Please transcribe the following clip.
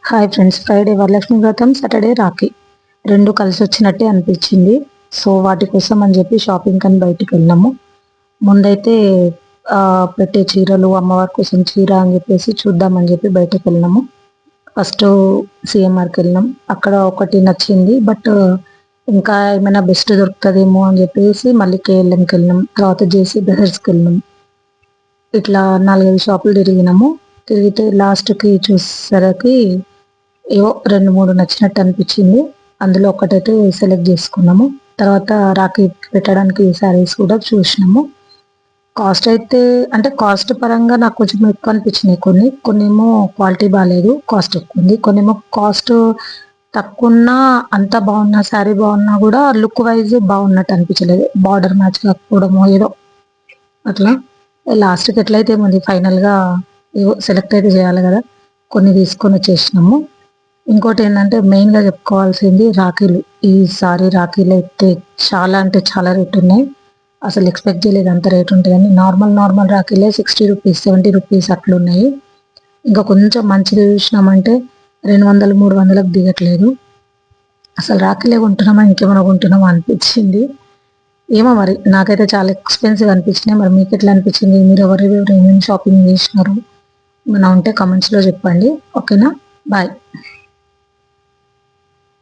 Hi friends, Friday Varalakshmi వ్రతం, Saturday Rakhi రెండు కలిసి వచ్చినట్టే అనిపించింది. సో వాటి కోసం అని చెప్పి షాపింగ్ అని బయటికి వెళ్ళాము. ముందైతే పెట్టే చీరలు, అమ్మవారి కోసం చీర అని చెప్పేసి చూద్దామని చెప్పి బయటకు వెళ్ళినాము. ఫస్ట్ సిఎంఆర్కి వెళ్ళినాం. అక్కడ ఒకటి నచ్చింది, బట్ ఇంకా ఏమైనా బెస్ట్ దొరుకుతుందేమో అని చెప్పేసి మళ్ళీ కేఎల్ఎంకి వెళ్ళినాం. తర్వాత జేసీ బ్రదర్స్కి వెళ్ళినాం. ఇట్లా 4-5 షాపులు తిరిగినాము. తిరిగితే లాస్ట్కి చూసేసరికి ఏవో 2-3 నచ్చినట్టు అనిపించింది. అందులో ఒకటైతే సెలెక్ట్ చేసుకున్నాము. తర్వాత రాఖీ పెట్టడానికి శారీస్ కూడా చూసినాము. కాస్ట్ అయితే అంటే కాస్ట్ పరంగా నాకు కొంచెం ఎక్కువ అనిపించినాయి. కొన్ని ఏమో క్వాలిటీ బాగాలేదు, కాస్ట్ ఎక్కువ ఉంది. కొన్నేమో కాస్ట్ తక్కువ ఉన్నా, అంత బాగున్నా, శారీ బాగున్నా కూడా లుక్ వైజ్ బాగున్నట్టు అనిపించలేదు. బార్డర్ మ్యాచ్ కాకపోవడమో ఏదో అట్లా. లాస్ట్కి ఎట్లయితే ఉంది, ఫైనల్గా ఏవో సెలెక్ట్ అయితే చేయాలి కదా, కొన్ని తీసుకొని వచ్చేసినాము. ఇంకోటి ఏంటంటే మెయిన్గా చెప్పుకోవాల్సింది రాఖీలు. ఈసారి రాఖీలు అయితే చాలా అంటే చాలా రేట్ ఉన్నాయి. అసలు ఎక్స్పెక్ట్ చేయలేదు అంత రేట్ ఉంటుందని. నార్మల్ రాఖీలే 60 రూపీస్, 70 రూపీస్ అట్లున్నాయి. ఇంకా కొంచెం మంచిగా చూసినామంటే 200-300లకు దిగట్లేదు. అసలు రాఖీలే కొంటున్నామా ఇంకేమైనా కొంటున్నామా అనిపించింది. ఏమో మరి, నాకైతే చాలా ఎక్స్పెన్సివ్ అనిపించినాయి. మరి మీకు ఎట్లా అనిపించింది? మీరు ఎవరెవరు ఏమేమి షాపింగ్ చేసినారు? ఏమైనా ఉంటే కామెంట్స్లో చెప్పండి. ఓకేనా? బాయ్.